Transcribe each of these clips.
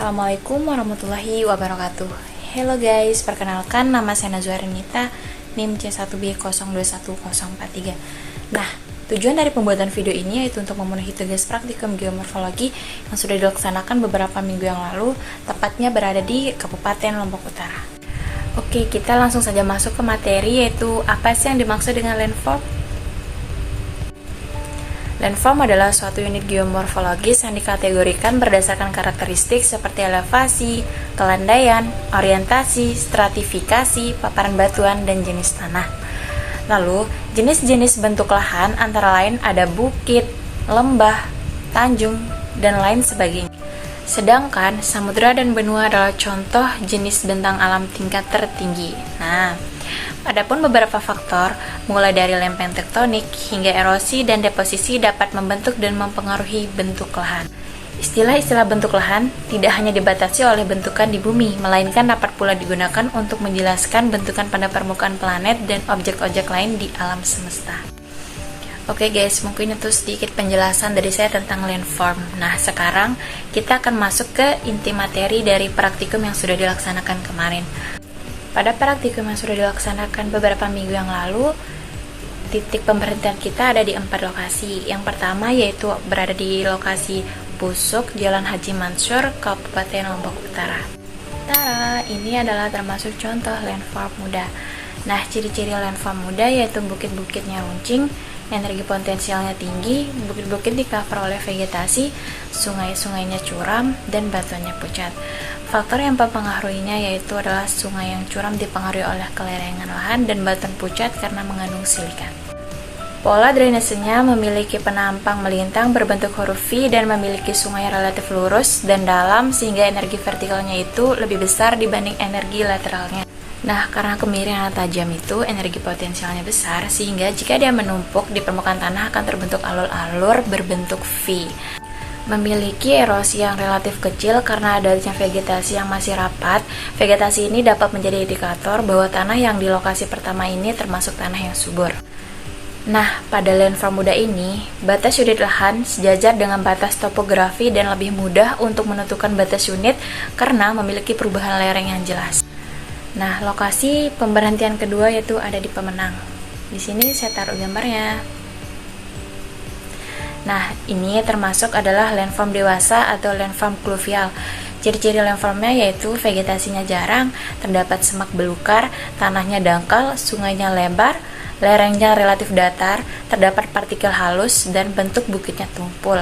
Assalamualaikum warahmatullahi wabarakatuh. Hello guys, perkenalkan nama saya Nazwa Renita, NIM C1B021043. Nah, tujuan dari pembuatan video ini yaitu untuk memenuhi tugas praktikum geomorfologi yang sudah dilaksanakan beberapa minggu yang lalu, tepatnya berada di Kabupaten Lombok Utara. Oke, kita langsung saja masuk ke materi, yaitu apa sih yang dimaksud dengan landform? Landform adalah suatu unit geomorfologis yang dikategorikan berdasarkan karakteristik seperti elevasi, kelandaian, orientasi, stratifikasi, paparan batuan, dan jenis tanah. Lalu, jenis-jenis bentuk lahan antara lain ada bukit, lembah, tanjung, dan lain sebagainya. Sedangkan samudera dan benua adalah contoh jenis bentang alam tingkat tertinggi. Nah, adapun beberapa faktor, mulai dari lempeng tektonik hingga erosi dan deposisi dapat membentuk dan mempengaruhi bentuk lahan. Istilah-istilah bentuk lahan tidak hanya dibatasi oleh bentukan di bumi, melainkan dapat pula digunakan untuk menjelaskan bentukan pada permukaan planet dan objek-objek lain di alam semesta. Oke guys, mungkin itu sedikit penjelasan dari saya tentang landform. Nah, sekarang kita akan masuk ke inti materi dari praktikum yang sudah dilaksanakan kemarin. Pada praktikum yang sudah dilaksanakan beberapa minggu yang lalu, titik pemberhentian kita ada di 4 lokasi. Yang pertama yaitu berada di lokasi Pusuk, Jalan Haji Mansur, Kabupaten Lombok Utara. Tara, ini adalah termasuk contoh landform muda. Nah, ciri-ciri landform muda yaitu bukit-bukitnya runcing, energi potensialnya tinggi, bukit-bukit di cover oleh vegetasi, sungai-sungainya curam, dan batuannya pucat. Faktor yang mempengaruhinya yaitu adalah sungai yang curam dipengaruhi oleh kelerengan lahan dan batuan pucat karena mengandung silika. Pola drainasenya memiliki penampang melintang berbentuk huruf V dan memiliki sungai relatif lurus dan dalam sehingga energi vertikalnya itu lebih besar dibanding energi lateralnya. Nah, karena kemiringan tajam itu energi potensialnya besar sehingga jika dia menumpuk di permukaan tanah akan terbentuk alur-alur berbentuk V. Memiliki erosi yang relatif kecil karena adanya vegetasi yang masih rapat. Vegetasi ini dapat menjadi indikator bahwa tanah yang di lokasi pertama ini termasuk tanah yang subur. Nah, pada landform muda ini, batas unit lahan sejajar dengan batas topografi dan lebih mudah untuk menentukan batas unit karena memiliki perubahan lereng yang jelas. Nah, lokasi pemberhentian kedua yaitu ada di Pemenang. Di sini saya taruh gambarnya. Nah, ini termasuk adalah landform dewasa atau landform pluvial. Ciri-ciri landformnya yaitu vegetasinya jarang, terdapat semak belukar, tanahnya dangkal, sungainya lebar, lerengnya relatif datar, terdapat partikel halus, dan bentuk bukitnya tumpul.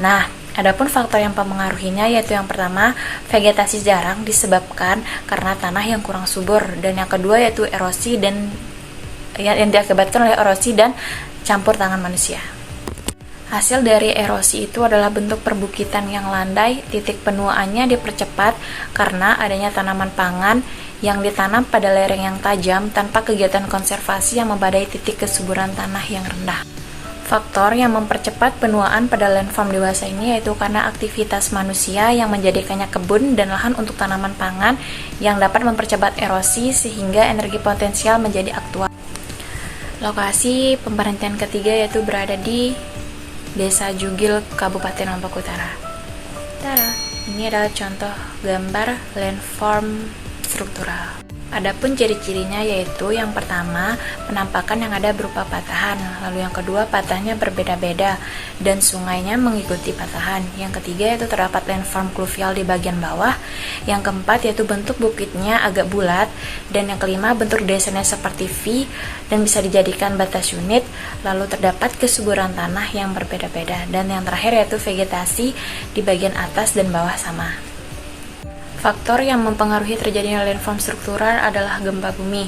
Nah, adapun faktor yang mempengaruhinya yaitu yang pertama, vegetasi jarang disebabkan karena tanah yang kurang subur, dan yang kedua yaitu erosi dan yang diakibatkan oleh erosi dan campur tangan manusia. Hasil dari erosi itu adalah bentuk perbukitan yang landai, titik penuaannya dipercepat karena adanya tanaman pangan yang ditanam pada lereng yang tajam tanpa kegiatan konservasi yang membadai titik kesuburan tanah yang rendah. Faktor yang mempercepat penuaan pada landform dewasa ini yaitu karena aktivitas manusia yang menjadikannya kebun dan lahan untuk tanaman pangan yang dapat mempercepat erosi sehingga energi potensial menjadi aktual. Lokasi pemberhentian ketiga yaitu berada di Desa Jugil, Kabupaten Lombok Utara. Tara, ini adalah contoh gambar landform struktural. Adapun ciri-cirinya yaitu yang pertama, penampakan yang ada berupa patahan, lalu yang kedua patahnya berbeda-beda dan sungainya mengikuti patahan. Yang ketiga yaitu terdapat landform pluvial di bagian bawah. Yang keempat yaitu bentuk bukitnya agak bulat dan yang kelima bentuk dasarnya seperti V dan bisa dijadikan batas unit. Lalu terdapat kesuburan tanah yang berbeda-beda dan yang terakhir yaitu vegetasi di bagian atas dan bawah sama. Faktor yang mempengaruhi terjadinya landform struktural adalah gempa bumi.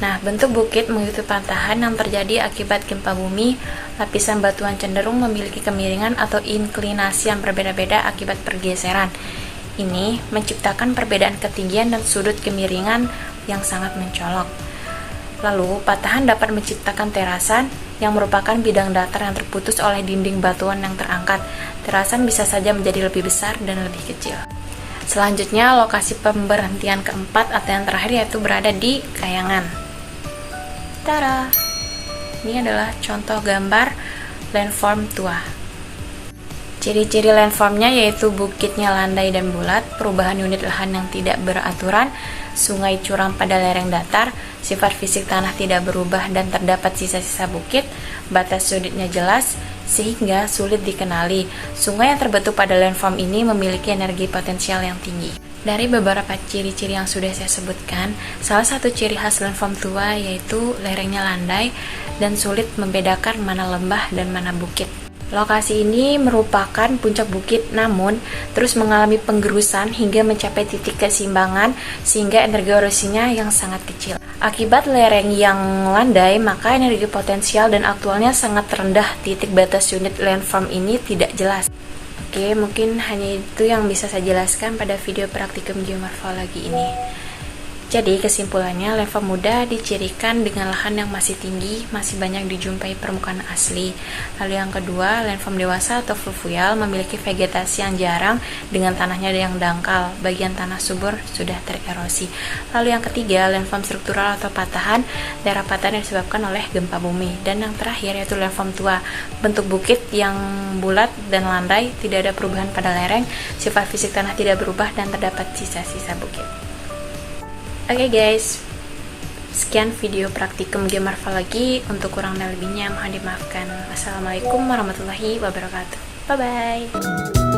Nah, bentuk bukit mengikuti patahan yang terjadi akibat gempa bumi. Lapisan batuan cenderung memiliki kemiringan atau inklinasi yang berbeda-beda akibat pergeseran. Ini menciptakan perbedaan ketinggian dan sudut kemiringan yang sangat mencolok. Lalu, patahan dapat menciptakan terasan yang merupakan bidang datar yang terputus oleh dinding batuan yang terangkat. Terasan bisa saja menjadi lebih besar dan lebih kecil. Selanjutnya, lokasi pemberhentian keempat atau yang terakhir yaitu berada di Kayangan. Tara, ini adalah contoh gambar landform tua. Ciri-ciri landformnya yaitu bukitnya landai dan bulat, perubahan unit lahan yang tidak beraturan, sungai curam pada lereng datar, sifat fisik tanah tidak berubah dan terdapat sisa-sisa bukit, batas sudutnya jelas, sehingga sulit dikenali. Sungai yang terbentuk pada landform ini memiliki energi potensial yang tinggi. Dari beberapa ciri-ciri yang sudah saya sebutkan, salah satu ciri khas landform tua yaitu lerengnya landai dan sulit membedakan mana lembah dan mana bukit. Lokasi ini merupakan puncak bukit namun terus mengalami penggerusan hingga mencapai titik keseimbangan sehingga energi erosinya yang sangat kecil. Akibat lereng yang landai, maka energi potensial dan aktualnya sangat rendah. Titik batas unit landform ini tidak jelas. Oke, mungkin hanya itu yang bisa saya jelaskan pada video praktikum geomorfologi ini. Jadi kesimpulannya, landform muda dicirikan dengan lahan yang masih tinggi, masih banyak dijumpai permukaan asli. Lalu yang kedua, landform dewasa atau fluvial memiliki vegetasi yang jarang dengan tanahnya yang dangkal, bagian tanah subur sudah tererosi. Lalu yang ketiga, landform struktural atau patahan, daerah patahan yang disebabkan oleh gempa bumi. Dan yang terakhir yaitu landform tua, bentuk bukit yang bulat dan landai, tidak ada perubahan pada lereng, sifat fisik tanah tidak berubah dan terdapat sisa-sisa bukit. Oke guys, sekian video praktikum geomorfologi. Untuk kurang dan lebihnya mohon dimaafkan. Wassalamualaikum warahmatullahi wabarakatuh. Bye bye.